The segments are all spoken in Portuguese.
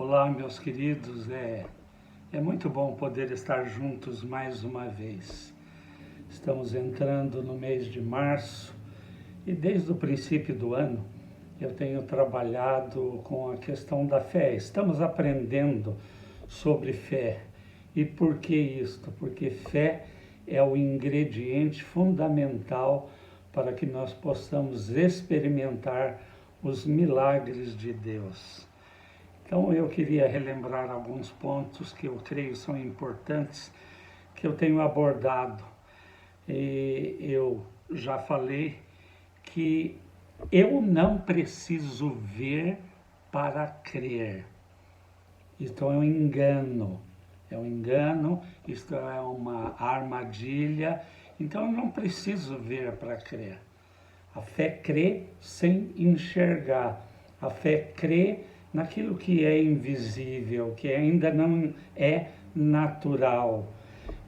Olá, meus queridos, é muito bom poder estar juntos mais uma vez. Estamos entrando no mês de março e desde o princípio do ano eu tenho trabalhado com a questão da fé. Estamos aprendendo sobre fé. E por que isto? Porque fé é o ingrediente fundamental para que nós possamos experimentar os milagres de Deus. Então eu queria relembrar alguns pontos que eu creio são importantes, que eu tenho abordado. E eu já falei que eu não preciso ver para crer. Isto é um engano, isto é uma armadilha, então eu não preciso ver para crer. A fé crê sem enxergar, a fé crê naquilo que é invisível, que ainda não é natural.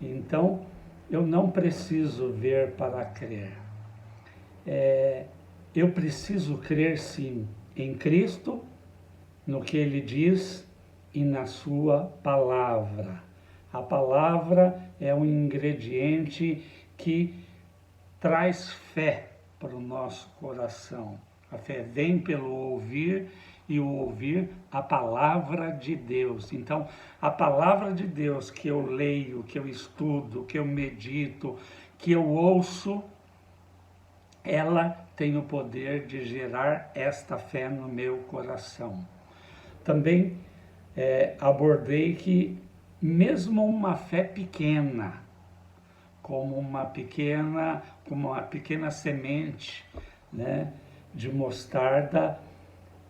Então, eu não preciso ver para crer. Eu preciso crer sim em Cristo, no que Ele diz e na sua palavra. A palavra é um ingrediente que traz fé para o nosso coração. A fé vem pelo ouvir e o ouvir a palavra de Deus. Então, a palavra de Deus que eu leio, que eu estudo, que eu medito, que eu ouço, ela tem o poder de gerar esta fé no meu coração. Também abordei que mesmo uma fé pequena, como uma pequena semente, né, de mostarda,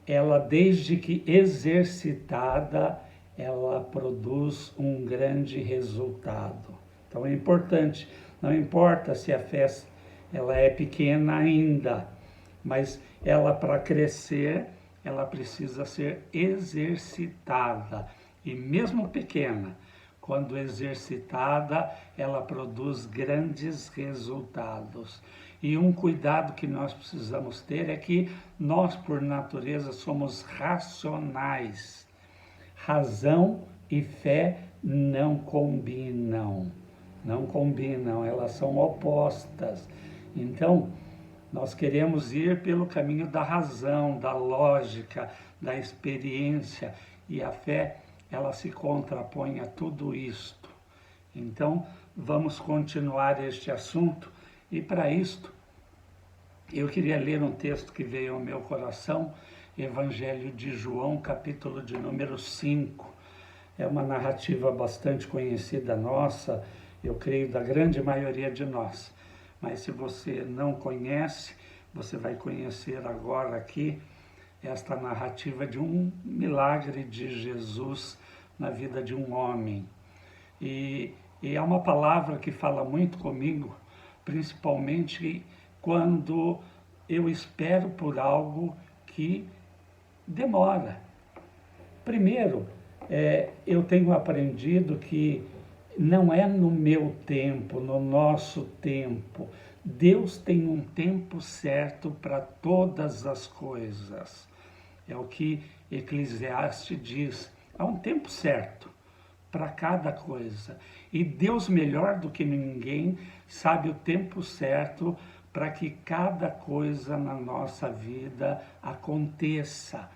ela, desde que exercitada, ela produz um grande resultado. Então é importante, não importa se a fé ela é pequena ainda, mas ela, para crescer, ela precisa ser exercitada. E mesmo pequena, quando exercitada, ela produz grandes resultados. E um cuidado que nós precisamos ter é que nós, por natureza, somos racionais. Razão e fé não combinam, elas são opostas. Então, nós queremos ir pelo caminho da razão, da lógica, da experiência, e a fé, ela se contrapõe a tudo isto. Então, vamos continuar este assunto, e para isto, eu queria ler um texto que veio ao meu coração, Evangelho de João, capítulo de número 5. É uma narrativa bastante conhecida nossa, eu creio da grande maioria de nós. Mas se você não conhece, você vai conhecer agora aqui esta narrativa de um milagre de Jesus na vida de um homem. E é uma palavra que fala muito comigo, principalmente quando eu espero por algo que demora. Primeiro, eu tenho aprendido que não é no meu tempo, no nosso tempo. Deus tem um tempo certo para todas as coisas. É o que Eclesiastes diz. Há um tempo certo para cada coisa. E Deus, melhor do que ninguém, sabe o tempo certo para que cada coisa na nossa vida aconteça.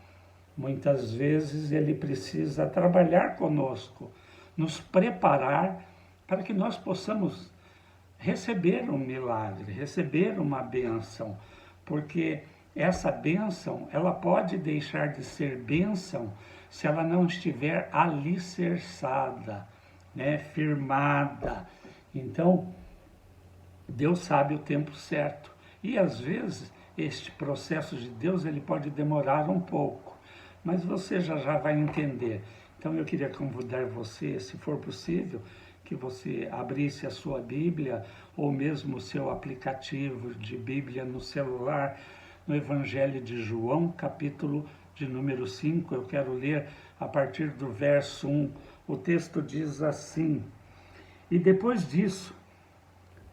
Muitas vezes Ele precisa trabalhar conosco, nos preparar para que nós possamos receber um milagre, receber uma bênção, porque essa bênção, ela pode deixar de ser bênção se ela não estiver alicerçada, né, firmada. Então, Deus sabe o tempo certo. E às vezes, este processo de Deus, ele pode demorar um pouco, mas você já vai entender. Então eu queria convidar você, se for possível, que você abrisse a sua Bíblia, ou mesmo o seu aplicativo de Bíblia no celular, no Evangelho de João, capítulo de número 5, eu quero ler a partir do verso 1. O texto diz assim: E depois disso,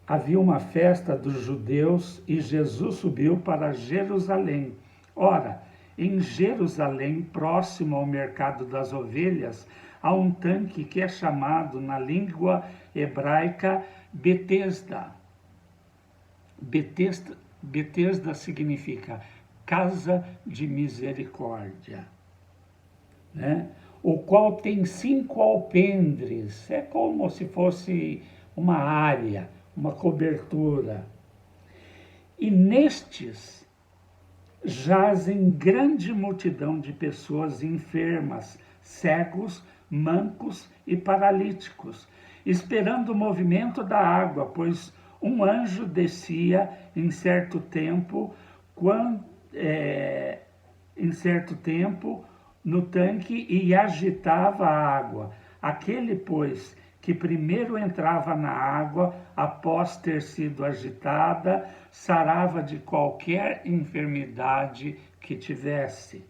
havia uma festa dos judeus e Jesus subiu para Jerusalém. Ora, em Jerusalém, próximo ao mercado das ovelhas, há um tanque que é chamado na língua hebraica Betesda. Betesda significa casa de misericórdia, né? O qual tem 5 alpendres, é como se fosse uma área, uma cobertura. E nestes jazem grande multidão de pessoas enfermas, cegos, mancos e paralíticos, esperando o movimento da água, pois um anjo descia em certo tempo no tanque e agitava a água. Aquele, pois, que primeiro entrava na água, após ter sido agitada, sarava de qualquer enfermidade que tivesse.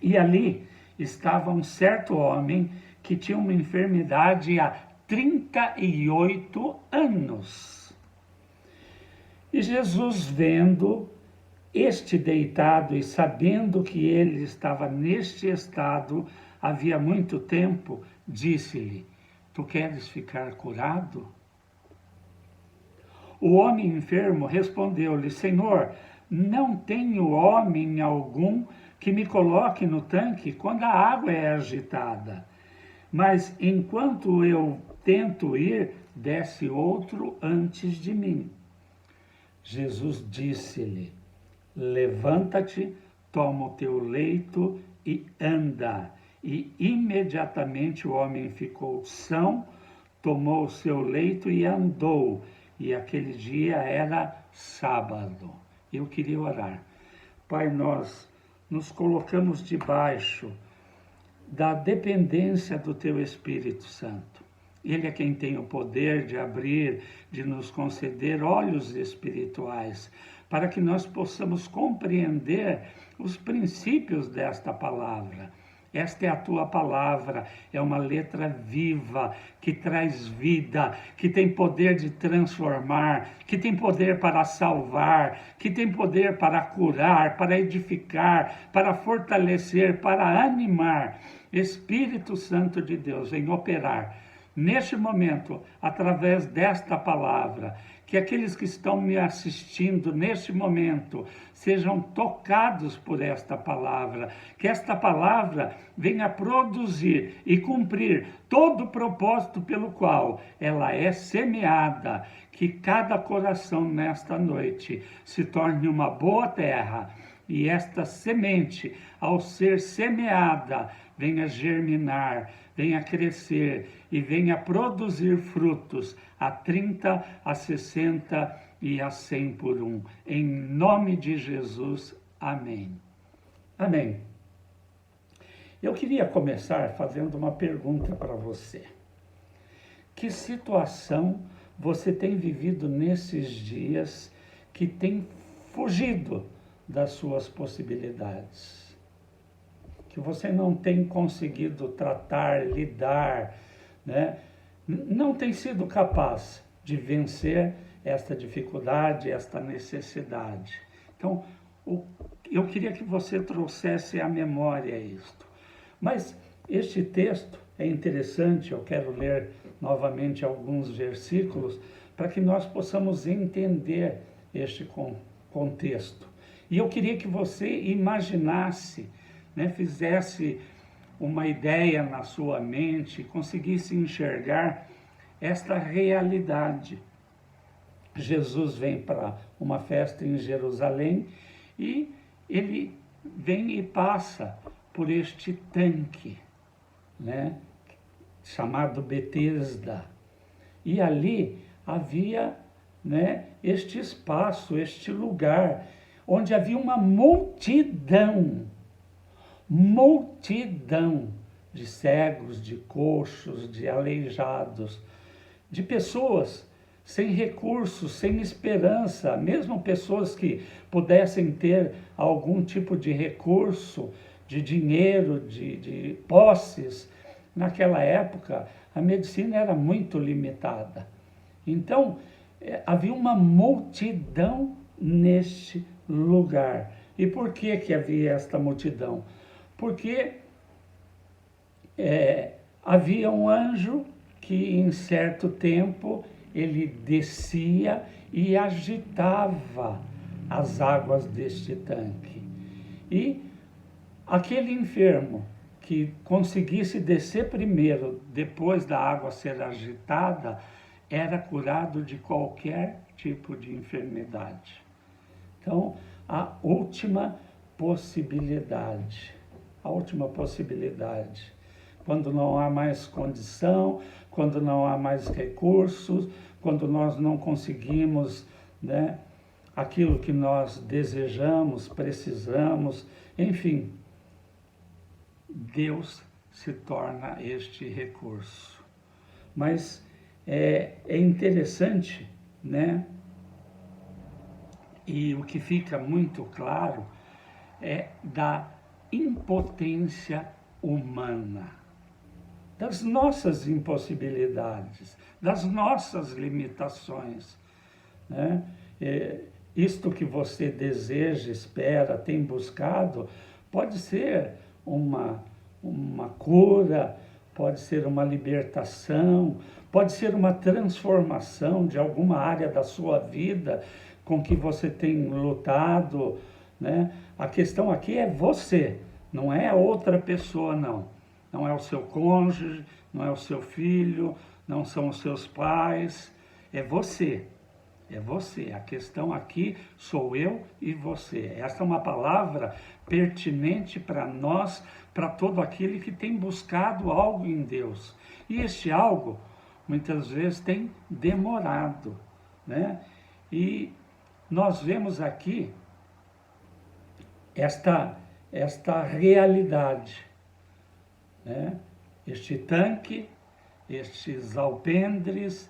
E ali estava um certo homem que tinha uma enfermidade há 38 anos. E Jesus, vendo este deitado e sabendo que ele estava neste estado havia muito tempo, disse-lhe: Tu queres ficar curado? O homem enfermo respondeu-lhe: Senhor, não tenho homem algum que me coloque no tanque quando a água é agitada. Mas enquanto eu tento ir, desce outro antes de mim. Jesus disse-lhe: Levanta-te, toma o teu leito e anda. E imediatamente o homem ficou são, tomou o seu leito e andou. E aquele dia era sábado. Eu queria orar. Pai, nós nos colocamos debaixo da dependência do teu Espírito Santo. Ele é quem tem o poder de abrir, de nos conceder olhos espirituais, para que nós possamos compreender os princípios desta palavra. Esta é a tua palavra, é uma letra viva, que traz vida, que tem poder de transformar, que tem poder para salvar, que tem poder para curar, para edificar, para fortalecer, para animar. Espírito Santo de Deus, vem operar neste momento, através desta palavra, que aqueles que estão me assistindo neste momento sejam tocados por esta palavra, que esta palavra venha produzir e cumprir todo o propósito pelo qual ela é semeada, que cada coração nesta noite se torne uma boa terra e esta semente, ao ser semeada, venha germinar, venha crescer e venha produzir frutos a 30, a 60 e a 100 por um. Em nome de Jesus, amém. Amém. Eu queria começar fazendo uma pergunta para você. Que situação você tem vivido nesses dias que tem fugido das suas possibilidades? Que você não tem conseguido tratar, lidar, né? Não tem sido capaz de vencer esta dificuldade, esta necessidade. Então, eu queria que você trouxesse à memória isto. Mas este texto é interessante, eu quero ler novamente alguns versículos para que nós possamos entender este contexto. E eu queria que você imaginasse, né, fizesse uma ideia na sua mente, conseguisse enxergar esta realidade. Jesus vem para uma festa em Jerusalém e ele vem e passa por este tanque, né, chamado Betesda. E ali havia, né, este espaço, este lugar, onde havia uma multidão de cegos, de coxos, de aleijados, de pessoas sem recursos, sem esperança, mesmo pessoas que pudessem ter algum tipo de recurso, de dinheiro, de posses. Naquela época, a medicina era muito limitada. Então, havia uma multidão neste lugar. E por que havia esta multidão? Porque havia um anjo que em certo tempo ele descia e agitava as águas deste tanque. E aquele enfermo que conseguisse descer primeiro, depois da água ser agitada, era curado de qualquer tipo de enfermidade. Então, a última possibilidade, quando não há mais condição, quando não há mais recursos, quando nós não conseguimos, né, aquilo que nós desejamos, precisamos, enfim, Deus se torna este recurso. Mas é interessante, né? E o que fica muito claro é da impotência humana, das nossas impossibilidades, das nossas limitações, né? Isto que você deseja, espera, tem buscado, pode ser uma cura, pode ser uma libertação, pode ser uma transformação de alguma área da sua vida com que você tem lutado, né? A questão aqui é você, não é outra pessoa, não. Não é o seu cônjuge, não é o seu filho, não são os seus pais, é você. É você. A questão aqui sou eu e você. Esta é uma palavra pertinente para nós, para todo aquele que tem buscado algo em Deus. E este algo, muitas vezes, tem demorado, né? E nós vemos aqui esta realidade, né? Este tanque, estes alpendres,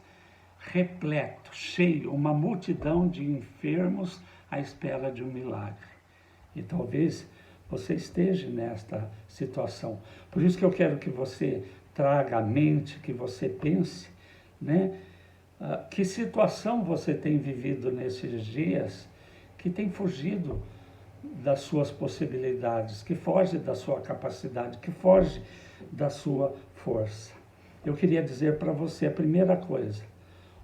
repleto, cheio, uma multidão de enfermos à espera de um milagre. E talvez você esteja nesta situação. Por isso que eu quero que você traga à mente, que você pense, né? Que situação você tem vivido nesses dias que tem fugido das suas possibilidades, que foge da sua capacidade, que foge da sua força. Eu queria dizer para você a primeira coisa: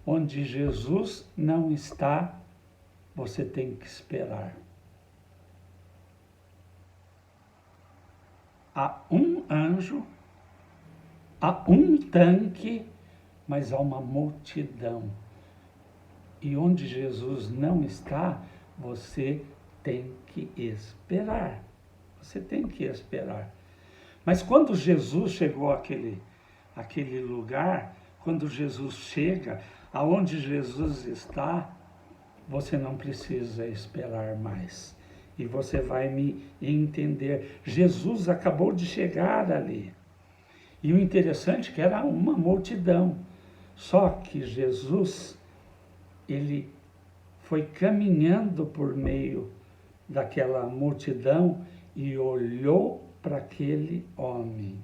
onde Jesus não está, você tem que esperar. Há um anjo, há um tanque, mas há uma multidão. E onde Jesus não está, você tem que esperar. Você tem que esperar. Mas quando Jesus chegou àquele lugar, quando Jesus chega, aonde Jesus está, você não precisa esperar mais. E você vai me entender. Jesus acabou de chegar ali. E o interessante é que era uma multidão. Só que Jesus, ele foi caminhando por meio daquela multidão e olhou para aquele homem.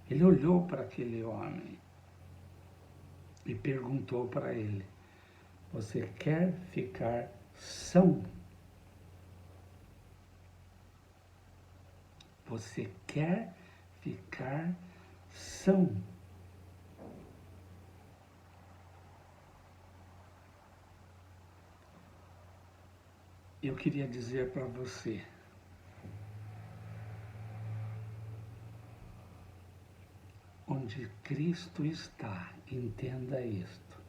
Ele olhou para aquele homem e perguntou para ele: você quer ficar são? Você quer ficar são? Eu queria dizer para você, onde Cristo está, entenda isto: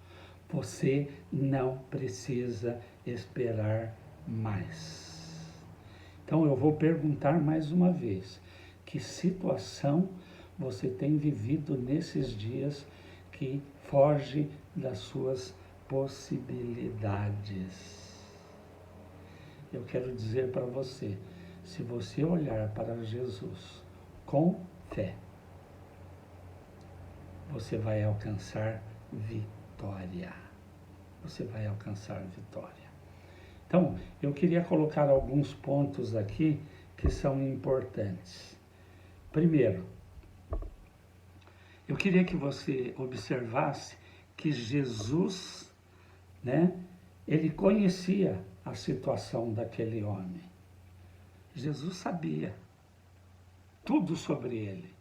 você não precisa esperar mais. Então eu vou perguntar mais uma vez: que situação você tem vivido nesses dias que foge das suas possibilidades? Eu quero dizer para você, se você olhar para Jesus com fé, você vai alcançar vitória. Você vai alcançar vitória. Então, eu queria colocar alguns pontos aqui que são importantes. Primeiro, eu queria que você observasse que Jesus, né, ele conhecia a situação daquele homem. Jesus sabia tudo sobre ele.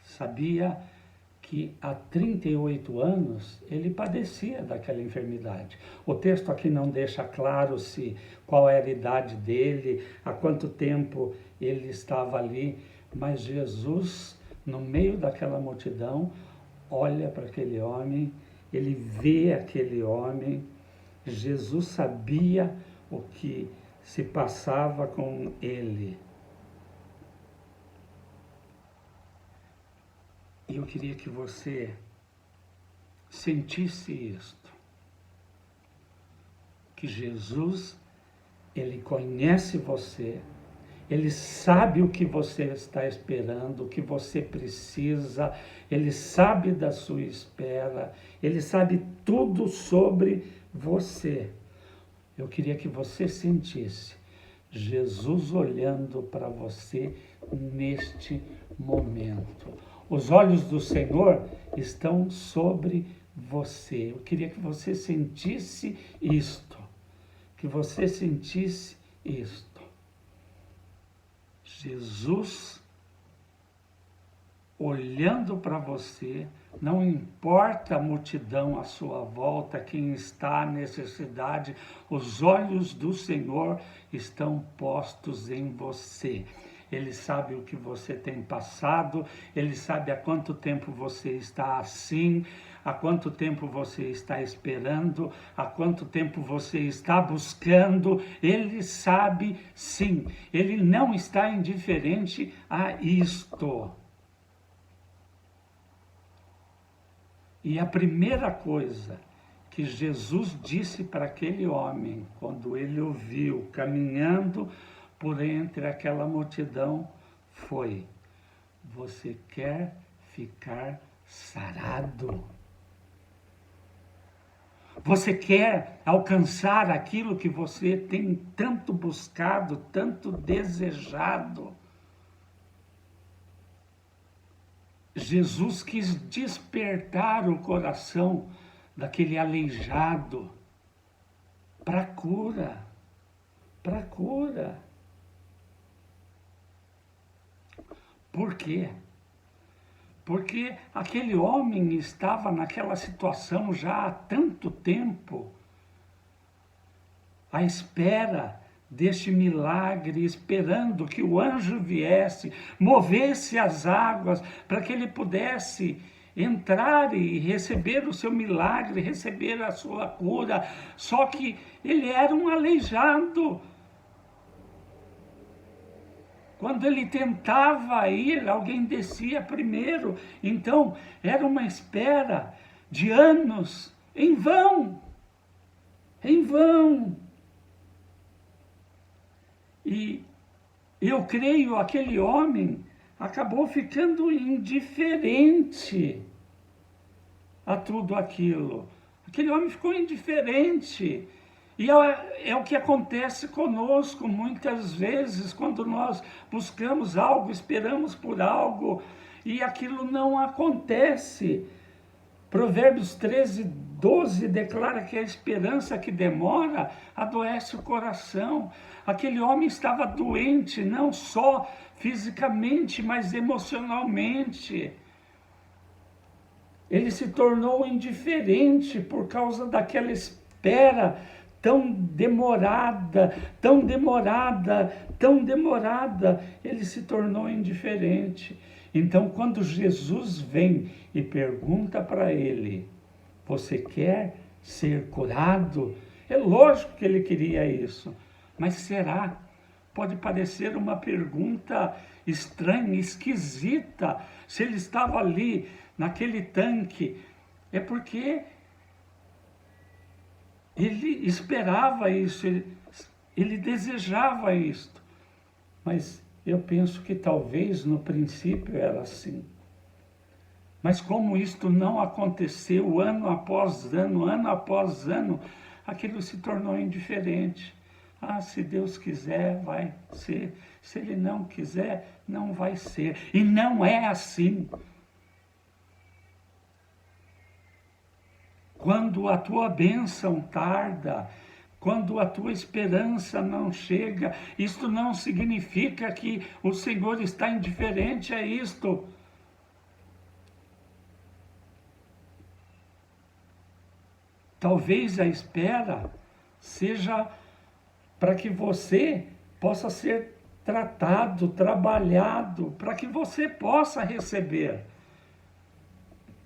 Sabia que há 38 anos ele padecia daquela enfermidade. O texto aqui não deixa claro qual era a idade dele, há quanto tempo ele estava ali, mas Jesus, no meio daquela multidão, olha para aquele homem, ele vê aquele homem. Jesus sabia o que se passava com ele. E eu queria que você sentisse isto, que Jesus, ele conhece você, ele sabe o que você está esperando, o que você precisa, ele sabe da sua espera, ele sabe tudo sobre você. Eu queria que você sentisse Jesus olhando para você neste momento. Os olhos do Senhor estão sobre você. Eu queria que você sentisse isto. Que você sentisse isto. Jesus olhando para você, não importa a multidão à sua volta, quem está à necessidade, os olhos do Senhor estão postos em você. Ele sabe o que você tem passado, ele sabe há quanto tempo você está assim, há quanto tempo você está esperando, há quanto tempo você está buscando. Ele sabe sim, ele não está indiferente a isto. E a primeira coisa que Jesus disse para aquele homem, quando ele o viu caminhando por entre aquela multidão, foi: você quer ficar sarado? Você quer alcançar aquilo que você tem tanto buscado, tanto desejado? Jesus quis despertar o coração daquele aleijado para a cura, para a cura. Por quê? Porque aquele homem estava naquela situação já há tanto tempo, à espera deste milagre, esperando que o anjo viesse, movesse as águas, para que ele pudesse entrar e receber o seu milagre, receber a sua cura. Só que ele era um aleijado. Quando ele tentava ir, alguém descia primeiro. Então, era uma espera de anos, em vão. Em vão. E eu creio aquele homem acabou ficando indiferente a tudo aquilo. Aquele homem ficou indiferente. E é o que acontece conosco muitas vezes, quando nós buscamos algo, esperamos por algo, e aquilo não acontece. Provérbios 13:12 declara que a esperança que demora adoece o coração. Aquele homem estava doente, não só fisicamente, mas emocionalmente. Ele se tornou indiferente por causa daquela espera tão demorada, tão demorada, tão demorada. Ele se tornou indiferente. Então, quando Jesus vem e pergunta para ele: você quer ser curado? É lógico que ele queria isso, mas será? Pode parecer uma pergunta estranha, esquisita. Se ele estava ali, naquele tanque, é porque ele esperava isso, ele desejava isto. Mas eu penso que talvez no princípio era assim. Mas como isto não aconteceu ano após ano, aquilo se tornou indiferente. Ah, se Deus quiser, vai ser. Se Ele não quiser, não vai ser. E não é assim. Quando a tua bênção tarda, quando a tua esperança não chega, isto não significa que o Senhor está indiferente a isto. Talvez a espera seja para que você possa ser tratado, trabalhado, para que você possa receber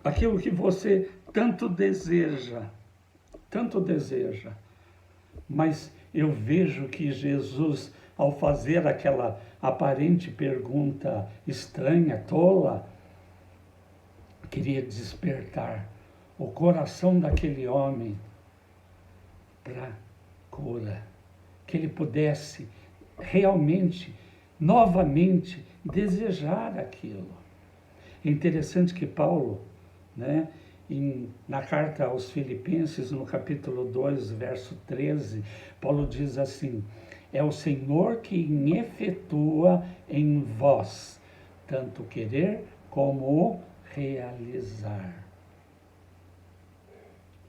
aquilo que você tanto deseja, tanto deseja. Mas eu vejo que Jesus, ao fazer aquela aparente pergunta estranha, tola, queria despertar o coração daquele homem para cura, que ele pudesse realmente, novamente, desejar aquilo. É interessante que Paulo, né, na carta aos Filipenses, no capítulo 2, verso 13, Paulo diz assim: é o Senhor quem efetua em vós, tanto querer como o realizar.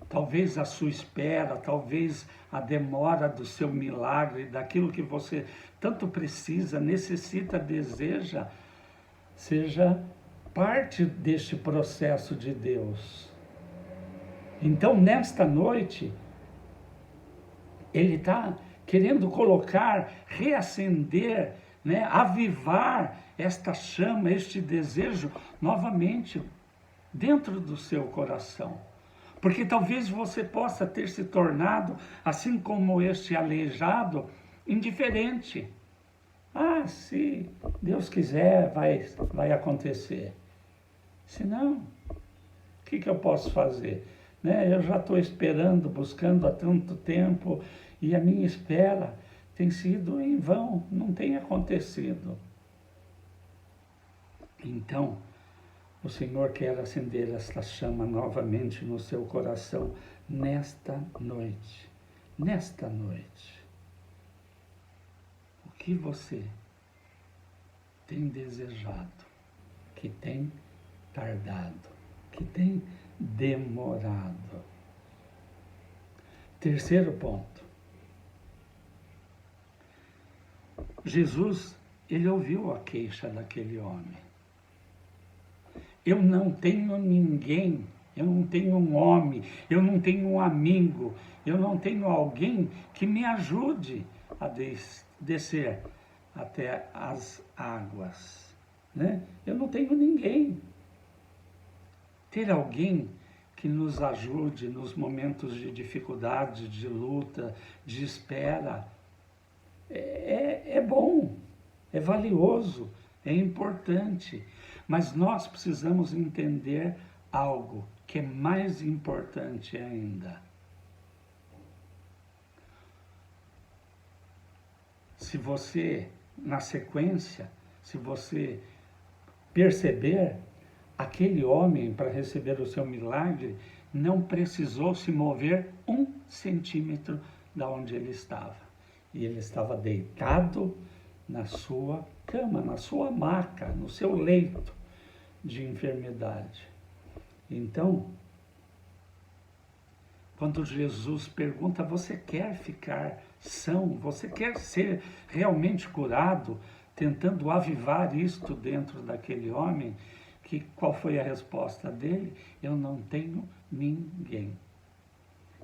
Talvez a sua espera, talvez a demora do seu milagre, daquilo que você tanto precisa, necessita, deseja, seja parte deste processo de Deus. Então, nesta noite, Ele está querendo colocar, reacender, né, avivar esta chama, este desejo novamente dentro do seu coração. Porque talvez você possa ter se tornado, assim como este aleijado, indiferente. Ah, se Deus quiser, vai acontecer. Se não, o que eu posso fazer? Né? Eu já estou esperando, buscando há tanto tempo, e a minha espera tem sido em vão, não tem acontecido. Então, o Senhor quer acender esta chama novamente no seu coração nesta noite. Nesta noite. O que você tem desejado, que tem tardado, que tem demorado? Terceiro ponto. Jesus, ele ouviu a queixa daquele homem. Eu não tenho ninguém, eu não tenho um homem, eu não tenho um amigo, eu não tenho alguém que me ajude a descer até as águas, né? Eu não tenho ninguém. Ter alguém que nos ajude nos momentos de dificuldade, de luta, de espera, é bom, é valioso, é importante. Mas nós precisamos entender algo que é mais importante ainda. Se você, na sequência, se você perceber, aquele homem, para receber o seu milagre, não precisou se mover 1 centímetro da onde ele estava. E ele estava deitado na sua cama, na sua maca, no seu leito de enfermidade. Então, quando Jesus pergunta, você quer ficar são? Você quer ser realmente curado? Tentando avivar isto dentro daquele homem, qual foi a resposta dele? Eu não tenho ninguém.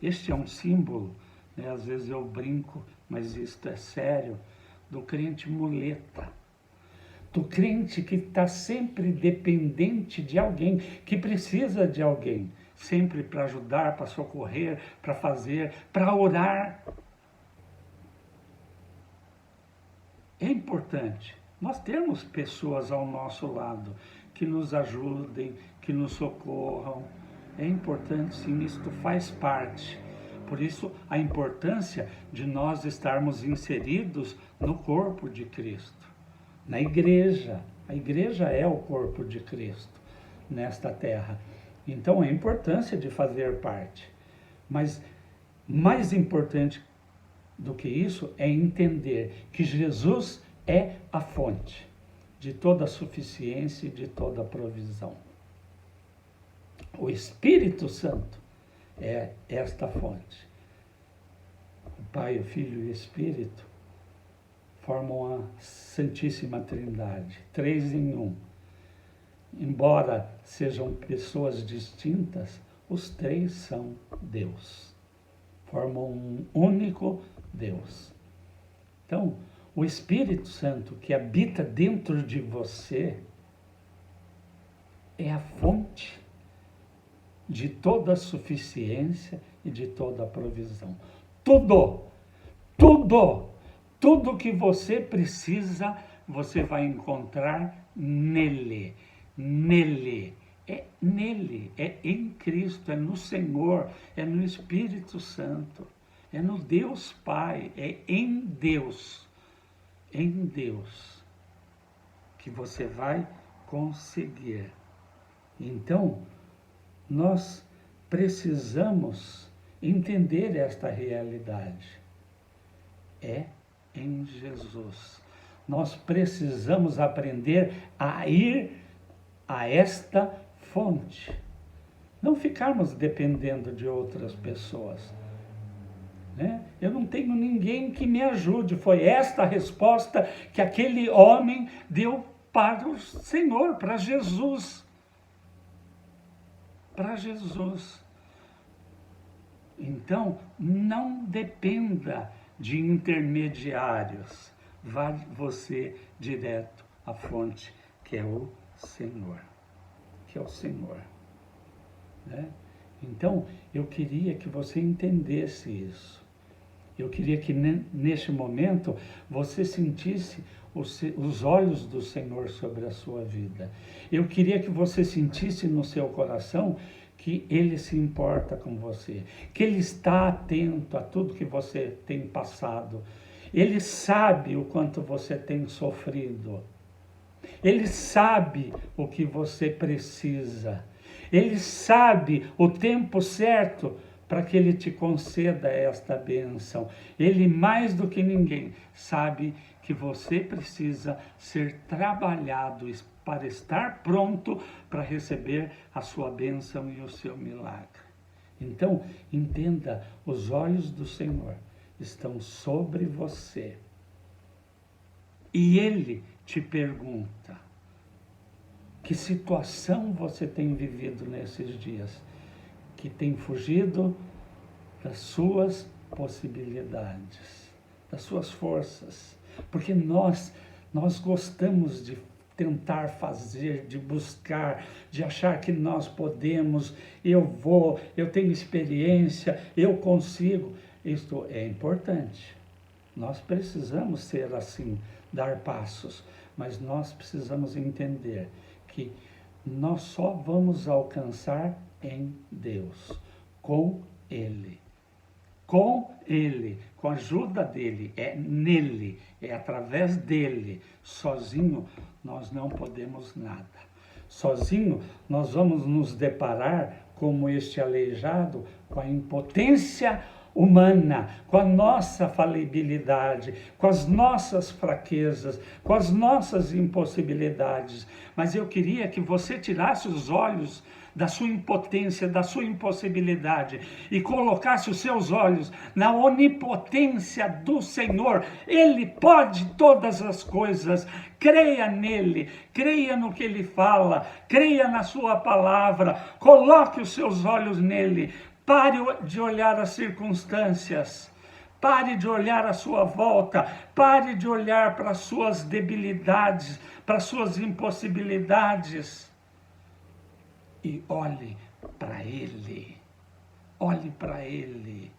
Este é um símbolo, né? Às vezes eu brinco, mas isto é sério, do crente muleta. Do crente que está sempre dependente de alguém, que precisa de alguém, sempre para ajudar, para socorrer, para fazer, para orar. É importante nós termos pessoas ao nosso lado que nos ajudem, que nos socorram. É importante, sim, isto faz parte. Por isso, a importância de nós estarmos inseridos no corpo de Cristo. Na igreja, a igreja é o corpo de Cristo nesta terra. Então, a importância de fazer parte. Mas mais importante do que isso é entender que Jesus é a fonte de toda a suficiência e de toda a provisão. O Espírito Santo é esta fonte. O Pai, o Filho e o Espírito formam a Santíssima Trindade, 3 em 1. Embora sejam pessoas distintas, os 3 são Deus. Formam um único Deus. Então, o Espírito Santo que habita dentro de você é a fonte de toda a suficiência e de toda a provisão. Tudo que você precisa, você vai encontrar nele. Nele. É nele, é em Cristo, é no Senhor, é no Espírito Santo, é no Deus Pai, é em Deus que você vai conseguir. Então, nós precisamos entender esta realidade. É em Jesus. Nós precisamos aprender a ir a esta fonte. Não ficarmos dependendo de outras pessoas. Né? Eu não tenho ninguém que me ajude. Foi esta a resposta que aquele homem deu para o Senhor, para Jesus. Para Jesus. Então, não dependa de intermediários. Vá você direto à fonte, que é o Senhor. Que é o Senhor. Né? Então, eu queria que você entendesse isso. Eu queria que neste momento você sentisse os olhos do Senhor sobre a sua vida. Eu queria que você sentisse no seu coração que Ele se importa com você, que Ele está atento a tudo que você tem passado. Ele sabe o quanto você tem sofrido. Ele sabe o que você precisa. Ele sabe o tempo certo para que Ele te conceda esta bênção. Ele, mais do que ninguém, sabe que você precisa ser trabalhado para estar pronto para receber a sua bênção e o seu milagre. Então, entenda, os olhos do Senhor estão sobre você. E Ele te pergunta: que situação você tem vivido nesses dias? Que tem fugido das suas possibilidades, das suas forças. Porque nós gostamos de tentar fazer, de buscar, de achar que nós podemos, eu tenho experiência, eu consigo. Isto é importante. Nós precisamos ser assim, dar passos, mas nós precisamos entender que nós só vamos alcançar em Deus, com Ele. Com Ele, com a ajuda dEle, é nele, é através dEle. Sozinho nós não podemos nada. Sozinho nós vamos nos deparar, como este aleijado, com a impotência humana, com a nossa falibilidade, com as nossas fraquezas, com as nossas impossibilidades. Mas eu queria que você tirasse os olhos da sua impotência, da sua impossibilidade e colocasse os seus olhos na onipotência do Senhor. Ele pode todas as coisas. Creia nele, creia no que ele fala, creia na sua palavra, coloque os seus olhos nele. Pare de olhar as circunstâncias, pare de olhar a sua volta, pare de olhar para as suas debilidades, para as suas impossibilidades e olhe para Ele, olhe para Ele.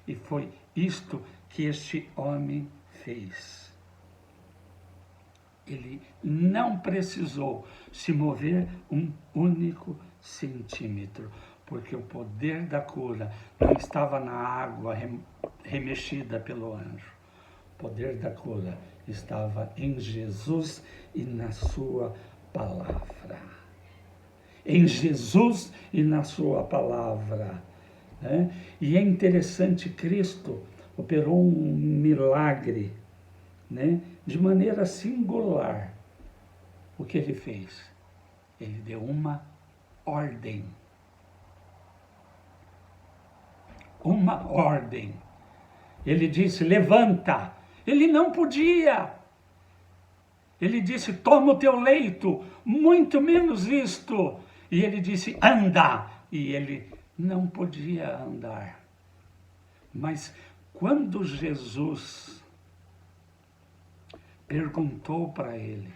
E foi isto que este homem fez. Ele não precisou se mover um único centímetro, porque o poder da cura não estava na água remexida pelo anjo. O poder da cura estava em Jesus e na sua palavra. Em Jesus e na sua palavra. Né? E é interessante, Cristo operou um milagre, né? De maneira singular. O que ele fez? Ele deu uma ordem. Uma ordem. Ele disse, levanta. Ele não podia. Ele disse, toma o teu leito, muito menos isto. E ele disse, anda. E ele não podia andar. Mas quando Jesus perguntou para ele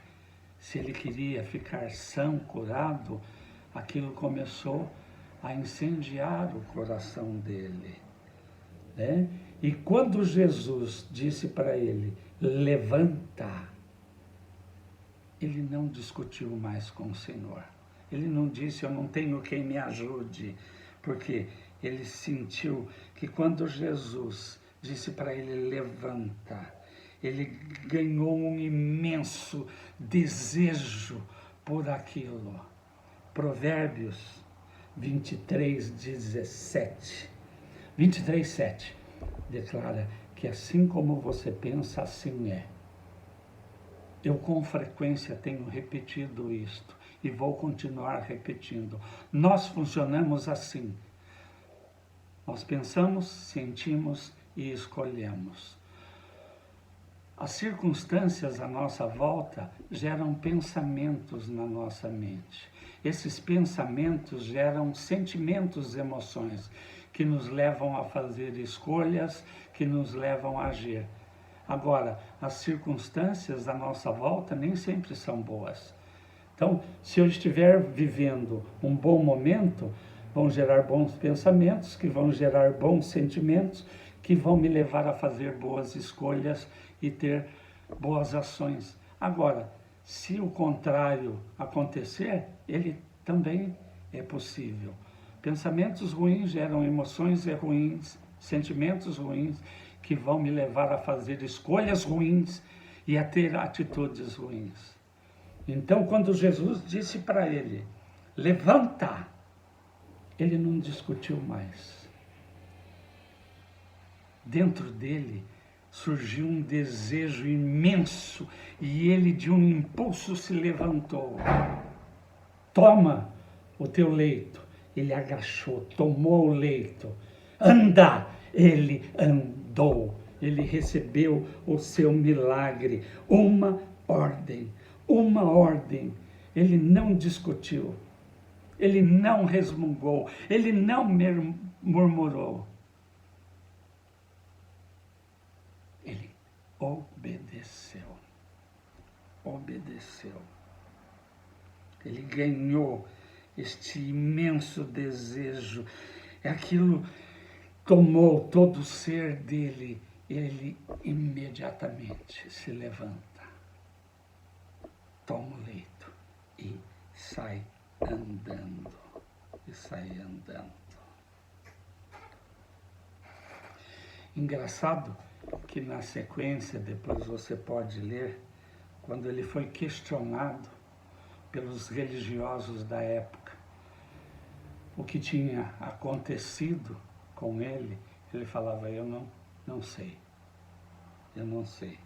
se ele queria ficar são, curado, aquilo começou a incendiar o coração dele, né? E quando Jesus disse para ele, levanta, ele não discutiu mais com o Senhor. Ele não disse, eu não tenho quem me ajude, porque ele sentiu que quando Jesus disse para ele, levanta, ele ganhou um imenso desejo por aquilo. Provérbios 23:7 declara que assim como você pensa, assim é. Eu com frequência tenho repetido isto e vou continuar repetindo. Nós funcionamos assim. Nós pensamos, sentimos e escolhemos. As circunstâncias à nossa volta geram pensamentos na nossa mente. Esses pensamentos geram sentimentos, emoções, que nos levam a fazer escolhas, que nos levam a agir. Agora, as circunstâncias à nossa volta nem sempre são boas. Então, se eu estiver vivendo um bom momento, vão gerar bons pensamentos, que vão gerar bons sentimentos, que vão me levar a fazer boas escolhas e ter boas ações. Agora, se o contrário acontecer, ele também é possível. Pensamentos ruins geram emoções ruins, sentimentos ruins, que vão me levar a fazer escolhas ruins e a ter atitudes ruins. Então, quando Jesus disse para ele, levanta, ele não discutiu mais. Dentro dele surgiu um desejo imenso e ele de um impulso se levantou. Toma o teu leito. Ele agachou, tomou o leito. Anda! Ele andou. Ele recebeu o seu milagre. Uma ordem. Uma ordem. Ele não discutiu. Ele não resmungou. Ele não murmurou. Ele obedeceu. Obedeceu. Ele ganhou este imenso desejo. Aquilo tomou todo o ser dele. Ele imediatamente se levanta, toma o leito e sai andando. E sai andando. Engraçado que na sequência, depois você pode ler, quando ele foi questionado pelos religiosos da época, o que tinha acontecido com ele, ele falava, eu não sei, eu não sei.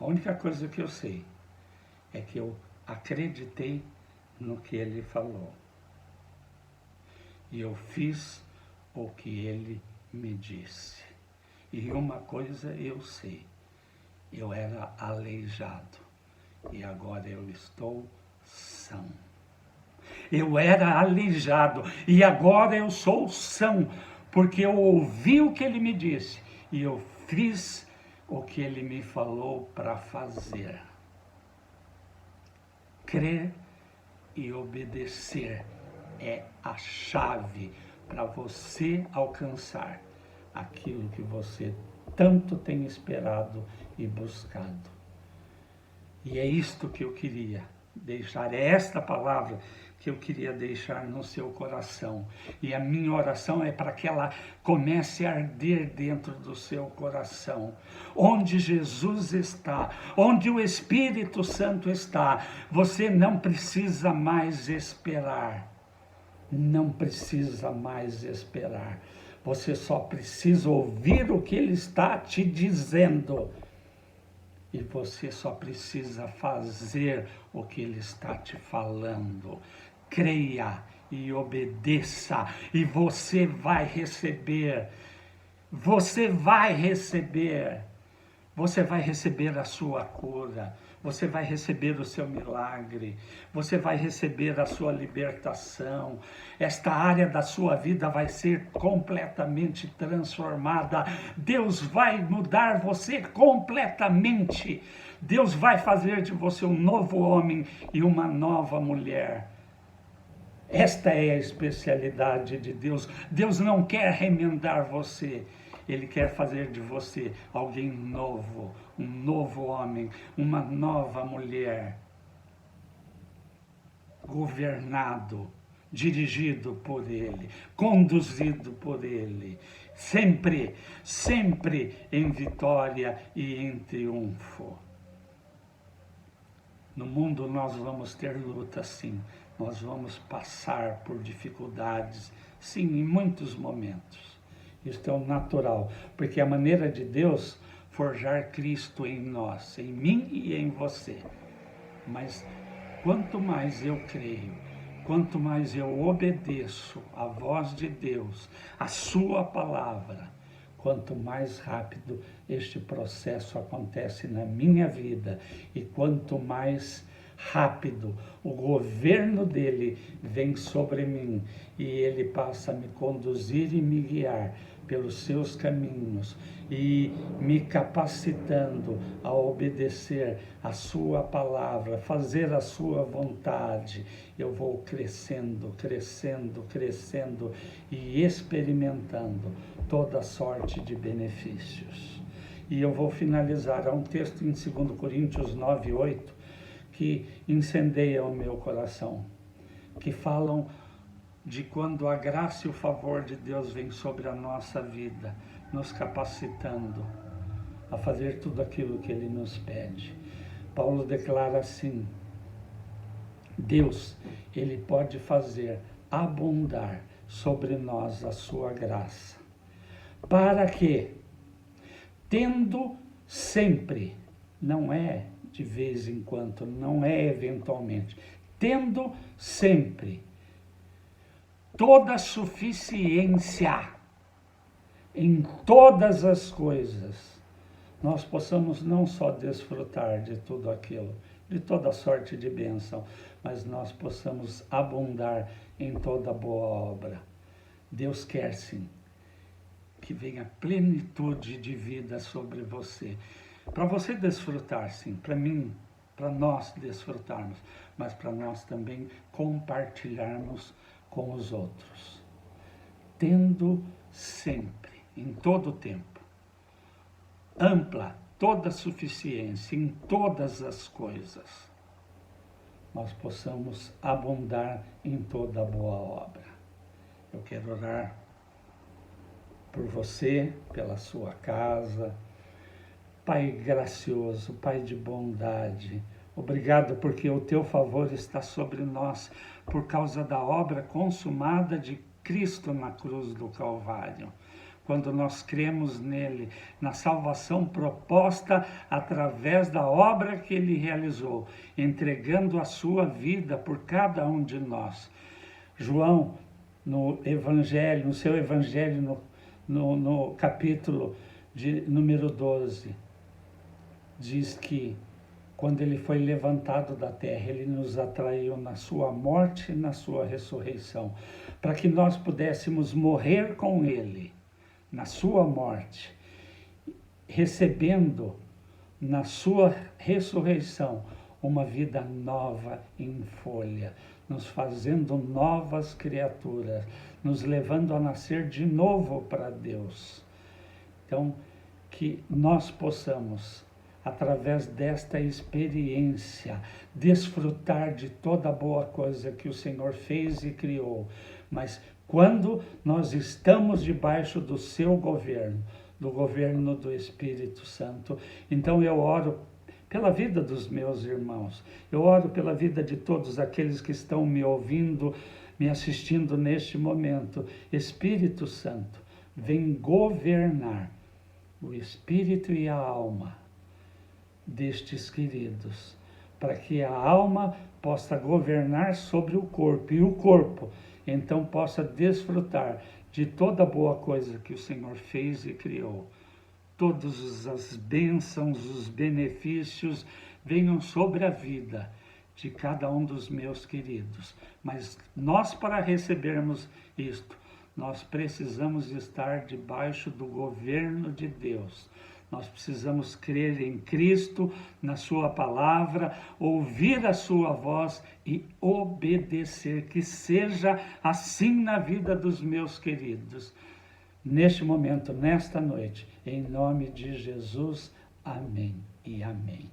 A única coisa que eu sei é que eu acreditei no que ele falou. E eu fiz o que ele me disse. E uma coisa eu sei, eu era aleijado e agora eu estou são. Eu era aleijado e agora eu sou são, porque eu ouvi o que ele me disse e eu fiz o que ele me falou para fazer. Crer e obedecer é a chave para você alcançar aquilo que você tanto tem esperado e buscado. E é isto que eu queria deixar, é esta palavra que eu queria deixar no seu coração. E a minha oração é para que ela comece a arder dentro do seu coração. Onde Jesus está, onde o Espírito Santo está, você não precisa mais esperar. Não precisa mais esperar. Você só precisa ouvir o que Ele está te dizendo. E você só precisa fazer o que Ele está te falando. Creia e obedeça, e você vai receber. Você vai receber. Você vai receber a sua cura, você vai receber o seu milagre, você vai receber a sua libertação. Esta área da sua vida vai ser completamente transformada. Deus vai mudar você completamente. Deus vai fazer de você um novo homem e uma nova mulher. Esta é a especialidade de Deus. Deus não quer remendar você. Ele quer fazer de você alguém novo, um novo homem, uma nova mulher, governado, dirigido por Ele, conduzido por Ele, sempre, sempre em vitória e em triunfo. No mundo nós vamos ter luta, sim, nós vamos passar por dificuldades, sim, em muitos momentos. Isto é o natural, porque a maneira de Deus forjar Cristo em nós, em mim e em você. Mas quanto mais eu creio, quanto mais eu obedeço à voz de Deus, à sua palavra, quanto mais rápido este processo acontece na minha vida e quanto mais rápido o governo dele vem sobre mim e ele passa a me conduzir e me guiar pelos seus caminhos e me capacitando a obedecer a sua palavra, fazer a sua vontade, eu vou crescendo, crescendo, crescendo e experimentando toda sorte de benefícios. E eu vou finalizar, há um texto em 2 Coríntios 9:8 que incendeia o meu coração, que falam de quando a graça e o favor de Deus vem sobre a nossa vida, nos capacitando a fazer tudo aquilo que Ele nos pede. Paulo declara assim: Deus, Ele pode fazer abundar sobre nós a sua graça, para que, tendo sempre, não é de vez em quando, não é eventualmente, tendo sempre toda suficiência em todas as coisas, nós possamos não só desfrutar de tudo aquilo, de toda sorte de bênção, mas nós possamos abundar em toda boa obra. Deus quer sim que venha plenitude de vida sobre você, para você desfrutar sim, para mim, para nós desfrutarmos, mas para nós também compartilharmos com os outros, tendo sempre, em todo o tempo, ampla, toda suficiência em todas as coisas, nós possamos abundar em toda boa obra. Eu quero orar por você, pela sua casa. Pai gracioso, Pai de bondade, obrigado porque o teu favor está sobre nós por causa da obra consumada de Cristo na cruz do Calvário. Quando nós cremos nele, na salvação proposta através da obra que ele realizou, entregando a sua vida por cada um de nós. João, no Evangelho, no seu Evangelho, no capítulo de número 12, diz que quando ele foi levantado da terra, ele nos atraiu na sua morte e na sua ressurreição, para que nós pudéssemos morrer com ele, na sua morte, recebendo na sua ressurreição uma vida nova em folha, nos fazendo novas criaturas, nos levando a nascer de novo para Deus. Então, que nós possamos, através desta experiência, desfrutar de toda boa coisa que o Senhor fez e criou. Mas quando nós estamos debaixo do seu governo, do governo do Espírito Santo, então eu oro pela vida dos meus irmãos, eu oro pela vida de todos aqueles que estão me ouvindo, me assistindo neste momento. Espírito Santo, vem governar o espírito e a alma destes queridos, para que a alma possa governar sobre o corpo e o corpo então possa desfrutar de toda boa coisa que o Senhor fez e criou. Todas as bênçãos, os benefícios venham sobre a vida de cada um dos meus queridos. Mas nós, para recebermos isto, nós precisamos estar debaixo do governo de Deus. Nós precisamos crer em Cristo, na sua palavra, ouvir a sua voz e obedecer. Que seja assim na vida dos meus queridos. Neste momento, nesta noite, em nome de Jesus, amém e amém.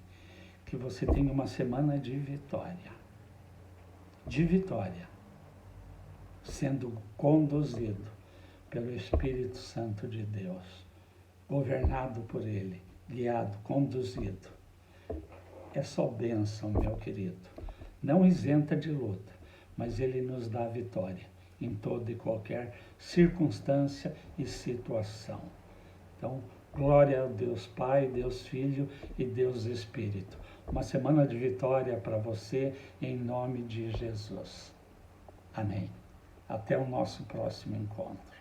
Que você tenha uma semana de vitória, sendo conduzido pelo Espírito Santo de Deus, governado por Ele, guiado, conduzido. É só bênção, meu querido, não isenta de luta, mas Ele nos dá vitória em toda e qualquer circunstância e situação. Então, glória a Deus Pai, Deus Filho e Deus Espírito. Uma semana de vitória para você, em nome de Jesus. Amém. Até o nosso próximo encontro.